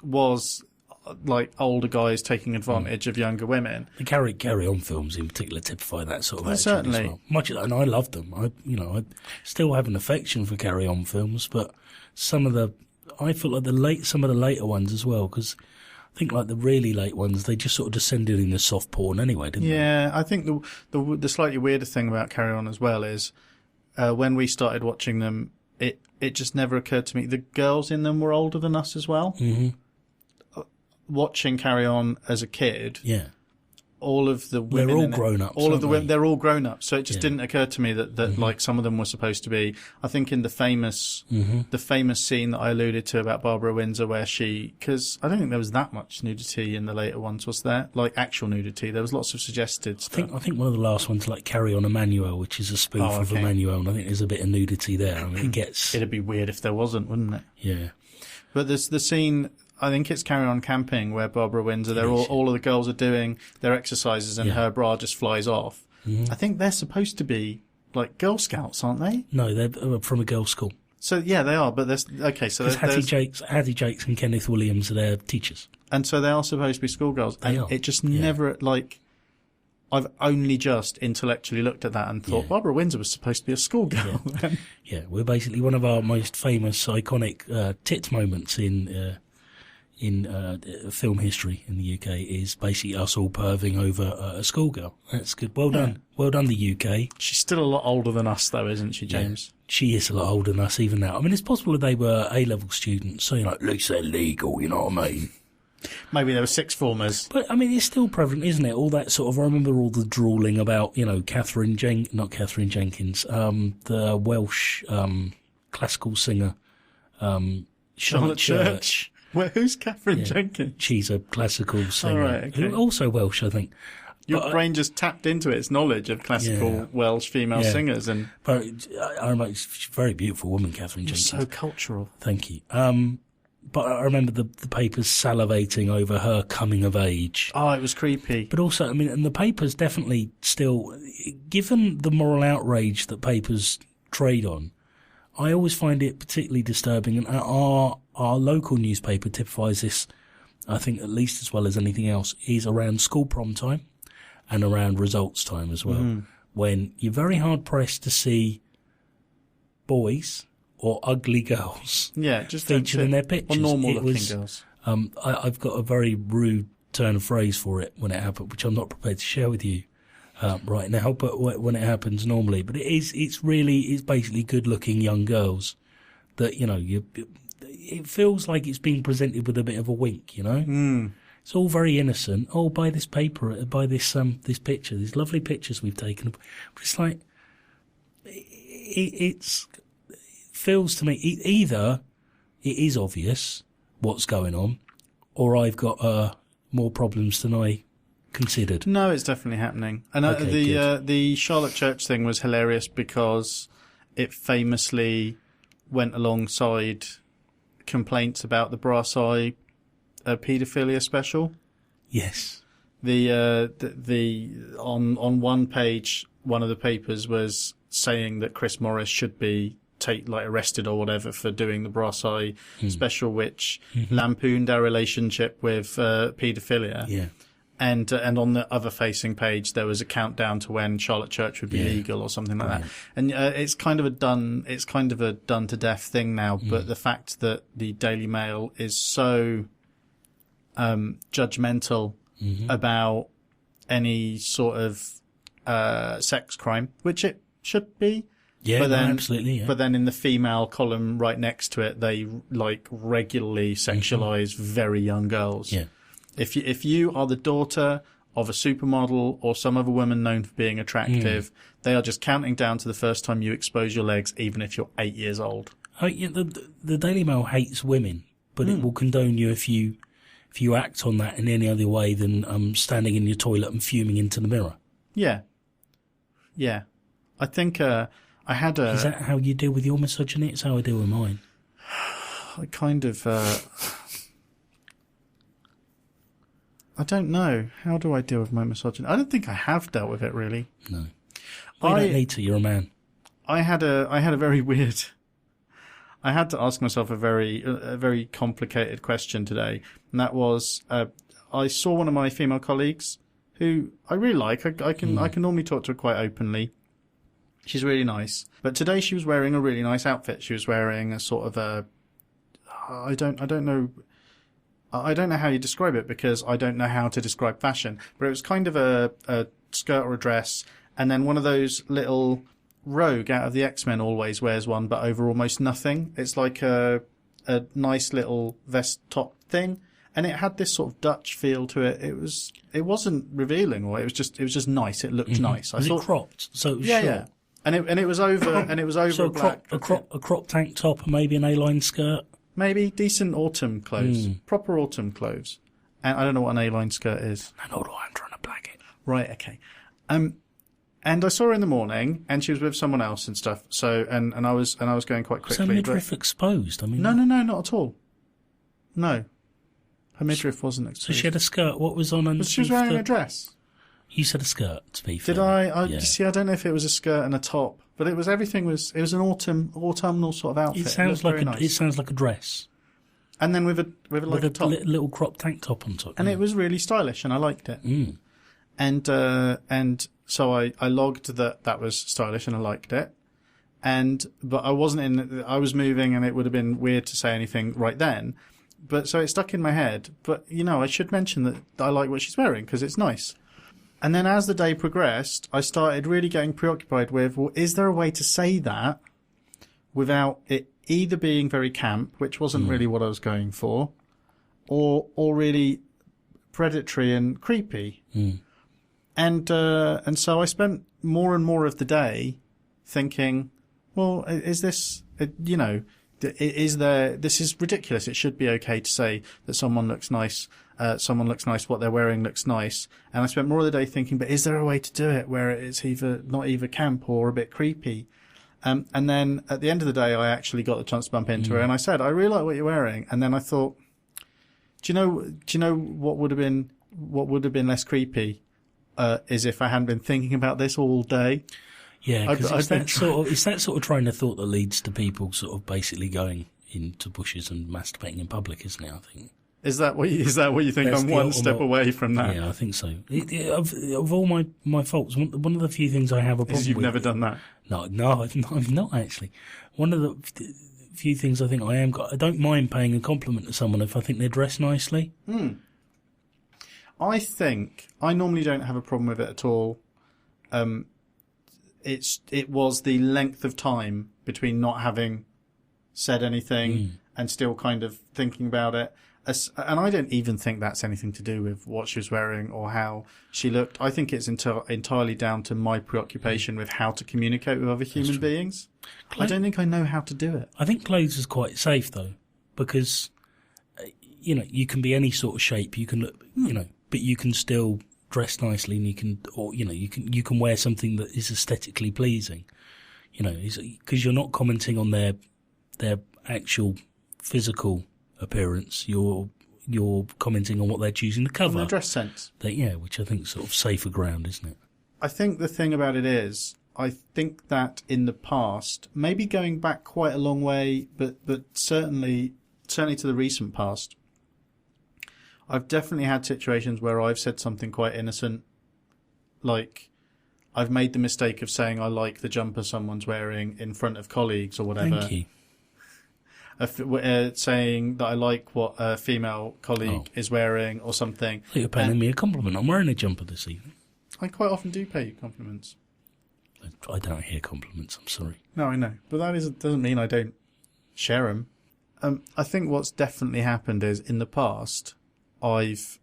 was like older guys taking advantage of younger women. The Carry On films in particular typify that sort of attitude certainly. As well. And I love them. I still have an affection for Carry On films, but I feel like some of the later ones as well, because I think like the really late ones, they just sort of descended into soft porn anyway, didn't they? Yeah, I think the slightly weirder thing about Carry On as well is when we started watching them, it just never occurred to me. The girls in them were older than us as well. Watching Carry On as a kid, all of the women, they're all grown ups. All of the women, they're all grown up. So it just didn't occur to me that like some of them were supposed to be. I think in the famous scene that I alluded to about Barbara Windsor, where because I don't think there was that much nudity in the later ones, was there? Like actual nudity, there was lots of suggested stuff. I think one of the last ones, like Carry On Emmanuel, which is a spoof of Emmanuel, and I think there's a bit of nudity there. I mean, it'd be weird if there wasn't, wouldn't it? Yeah. But there's the scene. I think it's Carry On Camping where Barbara Windsor, all of the girls are doing their exercises and her bra just flies off. I think they're supposed to be like Girl Scouts, aren't they? No, they're from a girls' school. So yeah, they are. But Hattie Jakes and Kenneth Williams are their teachers, and so they are supposed to be schoolgirls. And it just never I've only just intellectually looked at that and thought Barbara Windsor was supposed to be a schoolgirl. Yeah, we're basically one of our most famous, iconic tit moments in film history in the UK is basically us all perving over a schoolgirl. That's good. Well done. Well done, the UK. She's still a lot older than us, though, isn't she, James? Yeah, she is a lot older than us even now. I mean, it's possible that they were A-level students, so, at least they're legal, you know what I mean? Maybe they were sixth formers. But, I mean, it's still prevalent, isn't it? All that sort of, I remember all the drooling about, not Catherine Jenkins, the Welsh classical singer, Charlotte Church. Well, who's Catherine Jenkins? She's a classical singer. Right, okay. Also Welsh, I think. Your brain just tapped into its knowledge of classical Welsh female singers. But I remember, she's a very beautiful woman, Catherine Jenkins. So cultural. Thank you. but I remember the papers salivating over her coming of age. Oh, it was creepy. But also, I mean, and the papers definitely still, given the moral outrage that papers trade on, I always find it particularly disturbing. And our local newspaper typifies this, I think, at least as well as anything else, is around school prom time and around results time as well, when you're very hard pressed to see boys or ugly girls just featured in their pictures. Or normal-looking girls. I've got a very rude turn of phrase for it when it happened, which I'm not prepared to share with you right now, but when it happens normally. But it's basically good-looking young girls that, you know, it feels like it's being presented with a bit of a wink, you know? It's all very innocent. Oh, buy this paper, buy this picture, these lovely pictures we've taken. But it's like, it feels to me either it is obvious what's going on, or I've got more problems than I considered. No, it's definitely happening. And the Charlotte Church thing was hilarious because it famously went alongside complaints about the Brass Eye paedophilia special. Yes. On one page, one of the papers was saying that Chris Morris should be arrested or whatever for doing the Brass Eye special, which lampooned our relationship with paedophilia. Yeah. And on the other facing page, there was a countdown to when Charlotte Church would be legal or something like that. And it's kind of a done to death thing now. But the fact that the Daily Mail is so judgmental about any sort of sex crime, which it should be. Yeah, absolutely. Yeah. But then in the female column right next to it, they regularly sexualize very young girls. Yeah. If you are the daughter of a supermodel or some other woman known for being attractive, they are just counting down to the first time you expose your legs, even if you're 8 years old. The Daily Mail hates women, but it will condone you if you act on that in any other way than standing in your toilet and fuming into the mirror. Yeah. Yeah. I think I had a... Is that how you deal with your misogyny? It's how I deal with mine. I kind of... I don't know. How do I deal with my misogyny? I don't think I have dealt with it, really. No. Well, you don't need to. You're a man. I had a very weird... I had to ask myself a very complicated question today, and that was, I saw one of my female colleagues who I really like. I can normally talk to her quite openly. She's really nice. But today she was wearing a really nice outfit. She was wearing a sort of I don't know how you describe it because I don't know how to describe fashion, but it was kind of a skirt or a dress, and then one of those little Rogue out of the X-Men always wears one, but over almost nothing. It's like a nice little vest top thing, and it had this sort of Dutch feel to it. It wasn't revealing, or it was just nice. It looked nice. Was it cropped? So it was short. Yeah. And it was over so black. a crop tank top and maybe an A-line skirt. Maybe decent autumn clothes, proper autumn clothes. And I don't know what an A-line skirt is. I know what I'm trying to blag it. Right, okay. And I saw her in the morning, and she was with someone else and stuff. So, and I was going quite quickly. Was her midriff exposed? I mean, no, not at all. No, her midriff wasn't exposed. So she had a skirt. What was on? But she was wearing a dress. You said a skirt, to be fair. Did I? You see, I don't know if it was a skirt and a top, but it was everything was. It was an autumnal sort of outfit. It sounds like a dress. And then with a top, little crop tank top on top. And it was really stylish, and I liked it. And so I logged that was stylish, and I liked it. But I wasn't I was moving, and it would have been weird to say anything right then. But so it stuck in my head. But I should mention that I like what she's wearing because it's nice. And then as the day progressed, I started really getting preoccupied with, well, is there a way to say that without it either being very camp, which wasn't really what I was going for, or really predatory and creepy. And so I spent more and more of the day thinking, well, is this, this is ridiculous. It should be okay to say that someone looks nice, what they're wearing looks nice. And I spent more of the day thinking, but is there a way to do it where it's not either camp or a bit creepy? And then at the end of the day, I actually got the chance to bump into her, and I said, "I really like what you're wearing." And then I thought, do you know what would have been less creepy, is if I hadn't been thinking about this all day. Yeah, because it's that sort of train of thought that leads to people sort of basically going into bushes and masturbating in public, isn't it? I think. Is that what you think? I'm one step away from that. Yeah, I think so. Of all my faults, one of the few things I have a problem with. You've never done that. No, I've not actually. One of the few things I think I don't mind paying a compliment to someone if I think they're dressed nicely. I think I normally don't have a problem with it at all. It was the length of time between not having said anything and still kind of thinking about it. And I don't even think that's anything to do with what she was wearing or how she looked. I think it's entirely down to my preoccupation with how to communicate with other human beings. I don't think I know how to do it. I think clothes is quite safe though, because you can be any sort of shape. You can look, but you can still dress nicely, and you can wear something that is aesthetically pleasing. Because you're not commenting on their actual physical appearance, you're commenting on what they're choosing to cover. On their dress sense. Which I think is sort of safer ground, isn't it? I think the thing about it is, I think that in the past, maybe going back quite a long way, but certainly to the recent past, I've definitely had situations where I've said something quite innocent, like I've made the mistake of saying I like the jumper someone's wearing in front of colleagues or whatever. Thank you. Saying that I like what a female colleague is wearing or something. You're paying me a compliment. I'm wearing a jumper this evening. I quite often do pay you compliments. I don't hear compliments, I'm sorry. No, I know. But that doesn't mean I don't share them. I think what's definitely happened is, in the past, I've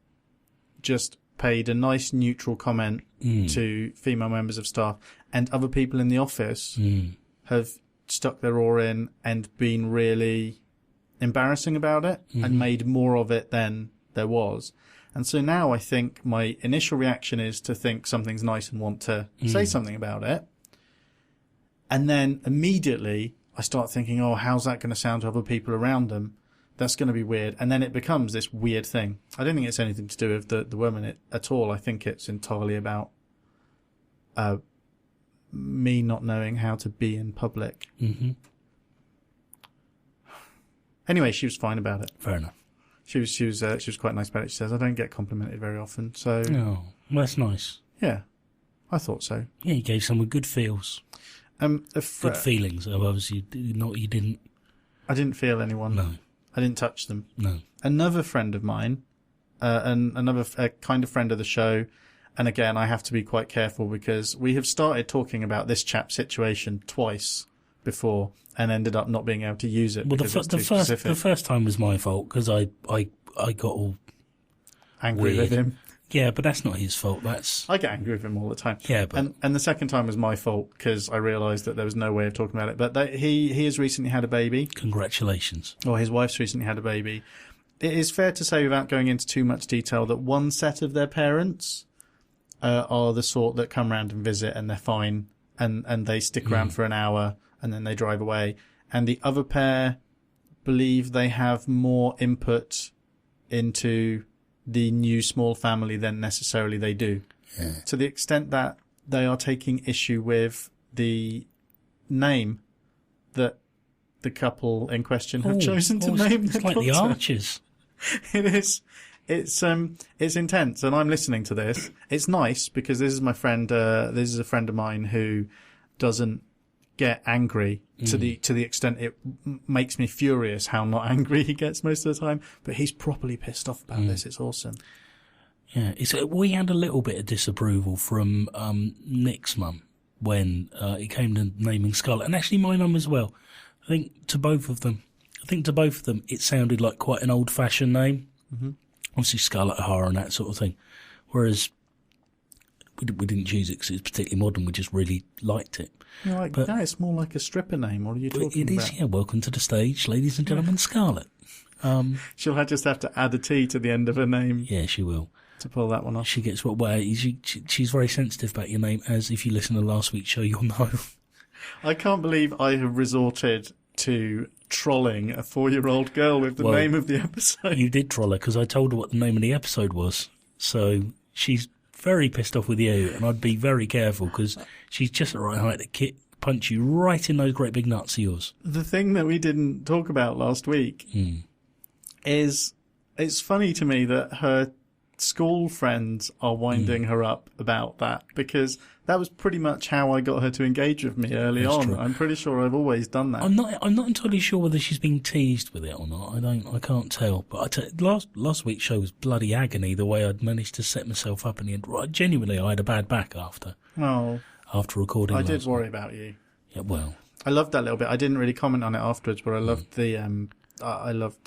just paid a nice neutral comment to female members of staff, and other people in the office have stuck their oar in and been really embarrassing about it and made more of it than there was. And so now I think my initial reaction is to think something's nice and want to say something about it. And then immediately I start thinking, oh, how's that going to sound to other people around them? That's going to be weird. And then it becomes this weird thing. I don't think it's anything to do with the woman at all. I think it's entirely about me not knowing how to be in public. Anyway, she was fine about it. Fair enough. She was quite nice about it. She says, I don't get complimented very often, so... Oh, well, that's nice. Yeah, I thought so. Yeah, you gave someone good feels. Good feelings. Obviously, you didn't... I didn't feel anyone. No. I didn't touch them. No. Another friend of mine, and another kind of friend of the show, and again, I have to be quite careful because we have started talking about this chap's situation twice before and ended up not being able to use it because it's too specific. The first time was my fault because I got all angry weird with him. Yeah, but that's not his fault. I get angry with him all the time. Yeah, but... And the second time was my fault because I realised that there was no way of talking about it. But he has recently had a baby. Congratulations. Or his wife's recently had a baby. It is fair to say, without going into too much detail, that one set of their parents are the sort that come round and visit and they're fine and they stick around for an hour and then they drive away. And the other pair believe they have more input into the new small family than necessarily they do. Yeah. To the extent that they are taking issue with the name that the couple in question have chosen to name it's their like the daughter. Archers. It is. It's intense, and I'm listening to this. It's nice because this is my friend. This is a friend of mine who doesn't get angry to the extent it makes me furious how not angry he gets most of the time. But he's properly pissed off about this. It's awesome. Yeah, we had a little bit of disapproval from Nick's mum when it came to naming Scarlett, and actually my mum as well. I think to both of them, it sounded like quite an old-fashioned name. Mm-hmm. Obviously Scarlett O'Hara and that sort of thing. Whereas we didn't choose it because it was particularly modern. We just really liked it. You're like, no, it's more like a stripper name. What are you talking about? It is, yeah. Welcome to the stage, ladies and gentlemen, Scarlett. She'll just have to add a T to the end of her name. Yeah, she will. To pull that one off. She gets she's very sensitive about your name, as if you listen to last week's show, you'll know. I can't believe I have resorted to trolling a 4-year-old girl with the name of the episode. You did troll her because I told her what the name of the episode was. So she's very pissed off with you, and I'd be very careful because she's just the right height to punch you right in those great big nuts of yours. The thing that we didn't talk about last week is it's funny to me that her school friends are winding her up about that, because that was pretty much how I got her to engage with me early on. True. I'm pretty sure I've always done that. I'm not entirely sure whether she's been teased with it or not. I can't tell. But last week's show was bloody agony. The way I'd managed to set myself up in the end. Genuinely, I had a bad back after. Oh, after recording. I did worry about you. Yeah, well, I loved that little bit. I didn't really comment on it afterwards, but I loved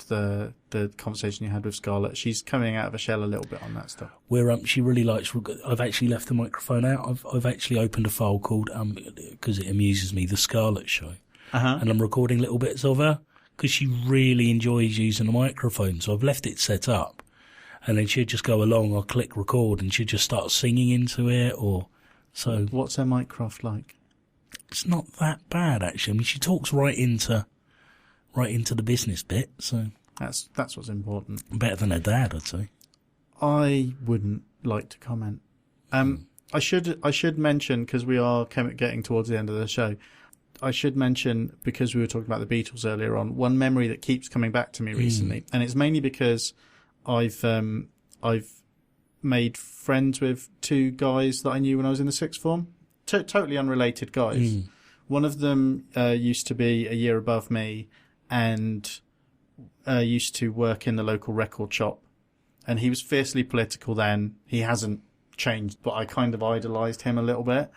the conversation you had with Scarlett. She's coming out of a shell a little bit on that stuff. She really likes. I've actually left the microphone out. I've actually opened a file called because it amuses me, the Scarlett Show, and I'm recording little bits of her because she really enjoys using the microphone. So I've left it set up, and then she'd just go along. I'll click record, and she'd just start singing into it. So what's her Minecraft like? It's not that bad actually. I mean, she talks right into the business bit, so that's what's important. Better than her dad, I'd say. I wouldn't like to comment. I should mention, because we are getting towards the end of the show, I should mention, because we were talking about the Beatles earlier on, one memory that keeps coming back to me recently, and it's mainly because I've made friends with 2 guys that I knew when I was in the 6th form. Totally unrelated guys. One of them used to be a year above me and used to work in the local record shop. And he was fiercely political then. He hasn't changed, but I kind of idolised him a little bit.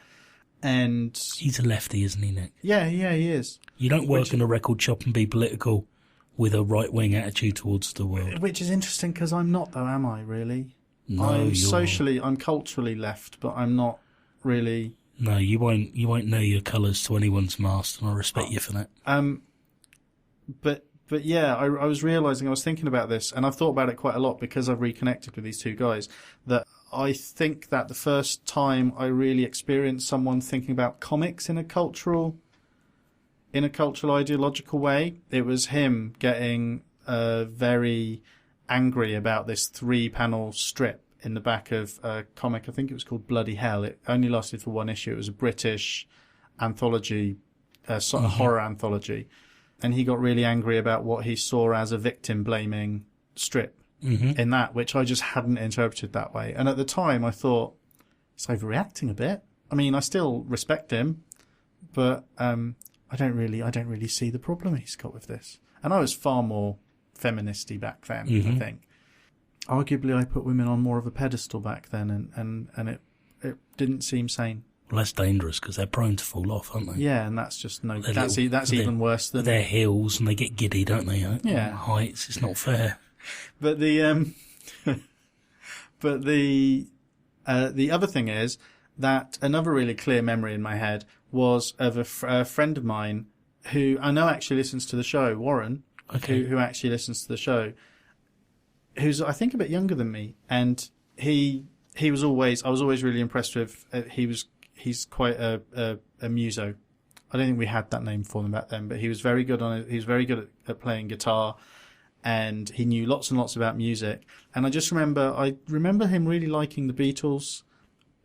And he's a lefty, isn't he, Nick? Yeah, he is. You don't work in a record shop and be political with a right-wing attitude towards the world. Which is interesting, because I'm not, though, am I, really? No, I'm culturally left, but I'm not really... No, you won't know your colours to anyone's mast, and I respect you for that. But yeah, I was realising, I was thinking about this, and I've thought about it quite a lot because I've reconnected with these 2 guys, that I think that the first time I really experienced someone thinking about comics in a cultural ideological way, it was him getting very angry about this 3-panel strip in the back of a comic. I think it was called Bloody Hell. It only lasted for 1 issue. It was a British anthology, sort of horror anthology. And he got really angry about what he saw as a victim-blaming strip in that, which I just hadn't interpreted that way. And at the time, I thought, he's overreacting a bit. I mean, I still respect him, but I don't really see the problem he's got with this. And I was far more feministy back then, I think. Arguably, I put women on more of a pedestal back then, and it didn't seem sane. Well, that's dangerous because they're prone to fall off, aren't they? Yeah, and that's just that's even worse than their heels, and they get giddy, don't they? Yeah, heights. It's not fair. But the other thing is that another really clear memory in my head was of a friend of mine who I know actually listens to the show, Warren, who actually listens to the show, who's I think a bit younger than me, and I was always really impressed with. He's quite a muso. I don't think we had that name for them back then, but he was very good on it. He was very good at playing guitar, and he knew lots and lots about music. And I remember him really liking the Beatles,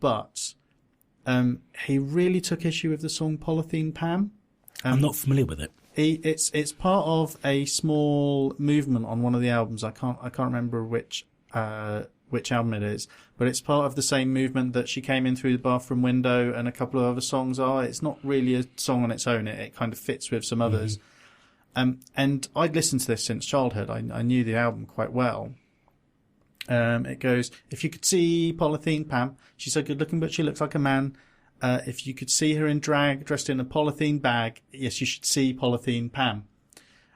but he really took issue with the song Polythene Pam. I'm not familiar with it. It's part of a small movement on one of the albums. I can't remember which album it is, but it's part of the same movement that She Came In Through the Bathroom Window and a couple of other songs are. It's not really a song on its own. It kind of fits with some others. And I'd listened to this since childhood. I knew the album quite well. It goes, if you could see Polythene Pam, she's so good looking, but she looks like a man. If you could see her in drag, dressed in a polythene bag, yes, you should see Polythene Pam.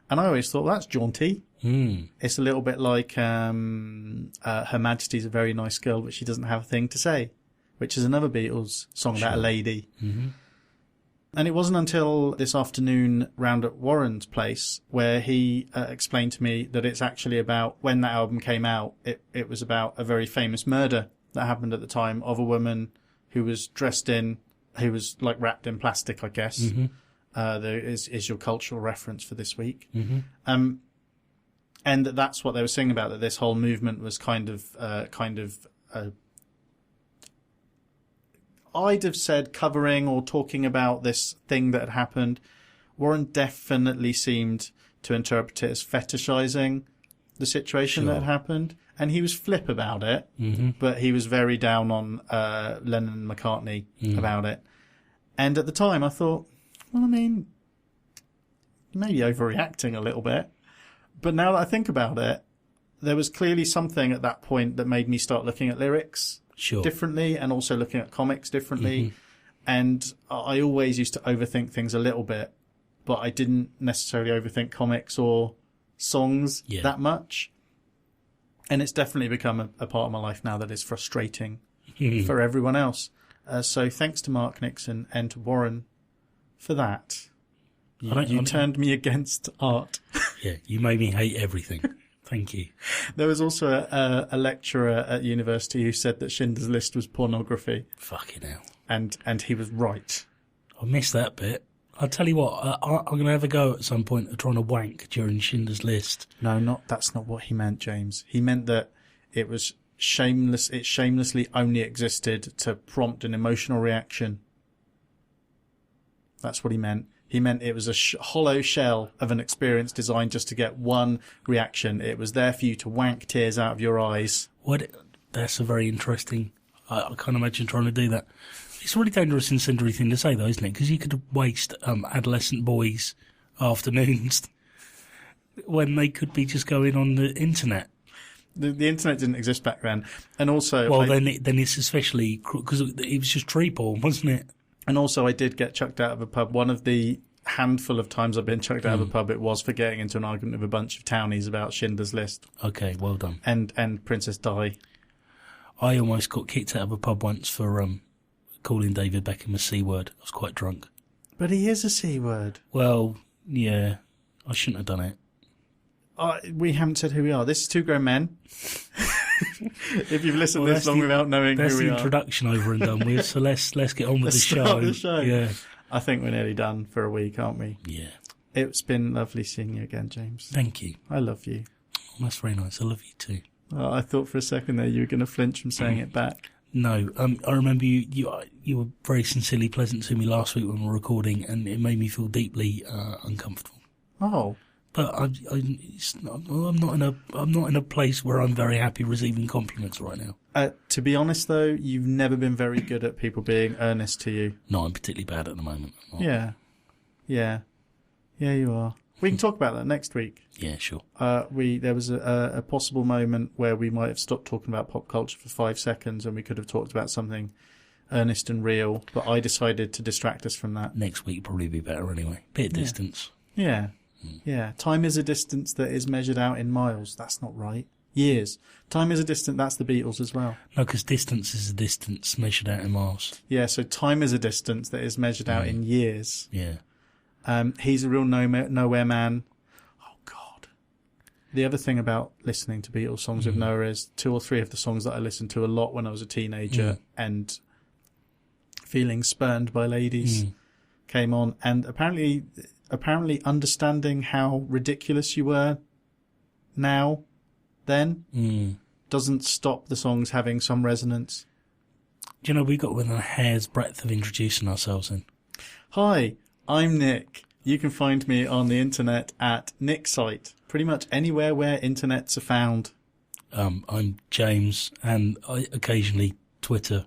And I always thought, well, that's jaunty. It's a little bit like Her Majesty's a Very Nice Girl, but She Doesn't Have a Thing to Say, which is another Beatles song about a lady. And it wasn't until this afternoon round at Warren's place where he explained to me that it's actually about, when that album came out, it was about a very famous murder that happened at the time of a woman who was dressed in who was like wrapped in plastic, I guess. Mm-hmm. There is your cultural reference for this week. Mm-hmm. And that's what they were saying about, that this whole movement was kind of I'd have said covering or talking about this thing that had happened. Warren definitely seemed to interpret it as fetishizing the situation that had happened. And he was flip about it, but he was very down on Lennon and McCartney about it. And at the time I thought, well, I mean, maybe overreacting a little bit. But now that I think about it, there was clearly something at that point that made me start looking at lyrics differently, and also looking at comics differently. And I always used to overthink things a little bit, but I didn't necessarily overthink comics or songs that much. And it's definitely become a part of my life now that is frustrating for everyone else. So thanks to Mark Nixon and to Warren for that. You turned me against art. Yeah, you made me hate everything. Thank you. There was also a lecturer at university who said that Schindler's List was pornography. Fucking hell. And he was right. I missed that bit. I'll tell you what, I'm going to have a go at some point at trying to wank during Schindler's List. No, that's not what he meant, James. He meant that it was shameless. It shamelessly only existed to prompt an emotional reaction. That's what he meant. He meant it was a hollow shell of an experience designed just to get one reaction. It was there for you to wank tears out of your eyes. That's a very interesting... I can't imagine trying to do that. It's a really dangerous incendiary thing to say, though, isn't it? Because you could waste adolescent boys' afternoons when they could be just going on the internet. The internet didn't exist back then. And also... Well, then it's especially... Because it was just tree porn, wasn't it? And also I did get chucked out of a pub. One of the handful of times I've been chucked out of a pub, it was for getting into an argument with a bunch of townies about Schindler's List. Okay, well done. And Princess Di. I almost got kicked out of a pub once for calling David Beckham a C-word. I was quite drunk. But he is a C-word. Well, yeah, I shouldn't have done it. We haven't said who we are. This is Two Grown Men. If you've listened this long without knowing who we are. That's the introduction over and done with, so let's get on with the show. Start the show. Yeah. I think we're nearly done for a week, aren't we? Yeah. It's been lovely seeing you again, James. Thank you. I love you. Oh, that's very nice. I love you too. I thought for a second there you were going to flinch from saying it back. No, I remember you were very sincerely pleasant to me last week when we were recording, and it made me feel deeply uncomfortable. Oh. But I'm not in a place where I'm very happy receiving compliments right now. To be honest, though, you've never been very good at people being earnest to you. No, I'm particularly bad at the moment. Yeah, you are. We can talk about that next week. Yeah, sure. There was a possible moment where we might have stopped talking about pop culture for 5 seconds, and we could have talked about something earnest and real. But I decided to distract us from that. Next week probably be better anyway. Bit of distance. Yeah. Yeah, time is a distance that is measured out in miles. That's not right. Years. Time is a distance, that's the Beatles as well. No, because distance is a distance measured out in miles. Yeah, so time is a distance that is measured out in years. Yeah. He's a real nowhere man. Oh, God. The other thing about listening to Beatles songs with Noah is 2 or 3 of the songs that I listened to a lot when I was a teenager and feeling spurned by ladies came on. And apparently understanding how ridiculous you were then doesn't stop the songs having some resonance. Do you know, we got within a hair's breadth of introducing ourselves in. Hi, I'm Nick. You can find me on the internet at NickSite, pretty much anywhere where internets are found. I'm James, and I occasionally Twitter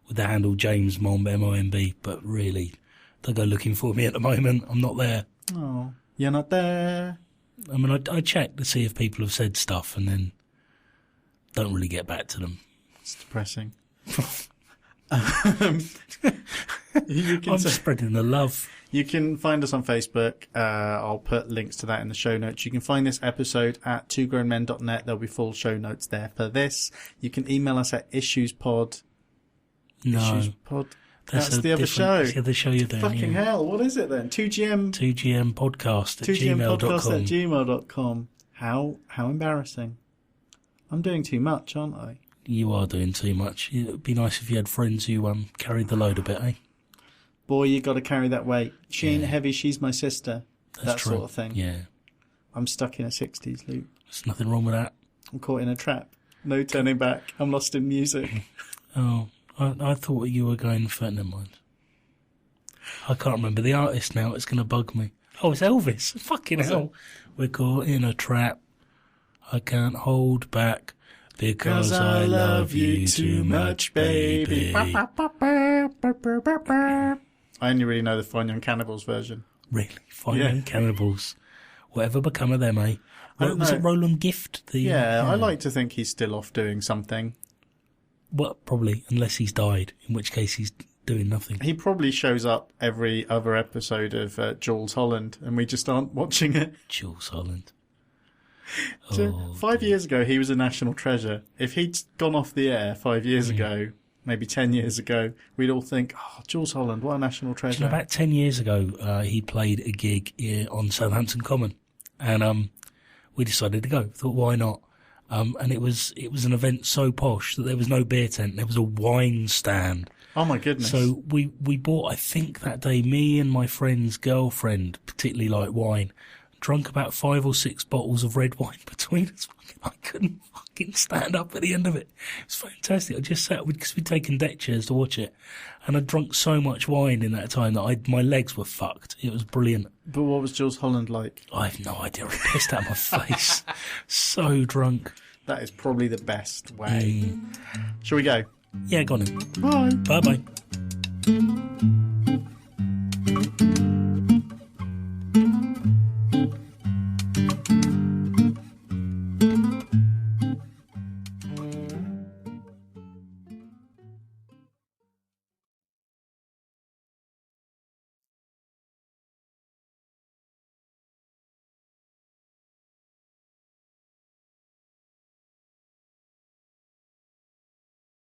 with the handle JamesMomb, M-O-M-B, but really, don't go looking for me at the moment. I'm not there. Oh, you're not there. I mean, I check to see if people have said stuff and then don't really get back to them. It's depressing. I'm spreading the love. You can find us on Facebook. I'll put links to that in the show notes. You can find this episode at twogrownmen.net. There'll be full show notes there for this. You can email us at issuespod. No. Issuespod. That's the other show. That's the other show you're doing. Fucking hell, what is it then? 2GM podcast at 2GM gmail.com. podcast at gmail.com. How embarrassing. I'm doing too much, aren't I? You are doing too much. It would be nice if you had friends who carried the load a bit, eh? boy, you got to carry that weight. She ain't heavy, she's my sister. That true. sort of thing. Yeah. I'm stuck in a 60s loop. There's nothing wrong with that. I'm caught in a trap. No turning back. I'm lost in music. Oh, I thought you were going for... Never mind. I can't remember the artist now. It's going to bug me. Oh, it's Elvis. Fucking hell. We're caught in a trap. I can't hold back because I love you too much, baby. I only really know the Fine Young Cannibals version. Really? Fine Young Cannibals. Whatever become of them, eh? Was it Roland Gift? I like to think he's still off doing something. Well, probably, unless he's died, in which case he's doing nothing. He probably shows up every other episode of Jules Holland, and we just aren't watching it. Jules Holland. So 5 years ago, he was a national treasure. If he'd gone off the air 5 years ago, maybe 10 years ago, we'd all think, oh, Jules Holland, what a national treasure. You know, about 10 years ago, he played a gig on Southampton Common, and we decided to go. Thought, why not? And it was an event so posh that there was no beer tent. There was a wine stand. Oh, my goodness. So we bought, I think that day, me and my friend's girlfriend particularly liked wine, drunk about 5 or 6 bottles of red wine between us. I couldn't fucking stand up at the end of it. It was fantastic. I just sat, because we'd taken deck chairs to watch it, and I'd drunk so much wine in that time that my legs were fucked. It was brilliant. But what was Jules Holland like? I have no idea. I pissed out my face. So drunk. That is probably the best way. Shall we go? Yeah, go on in. Bye. Bye-bye.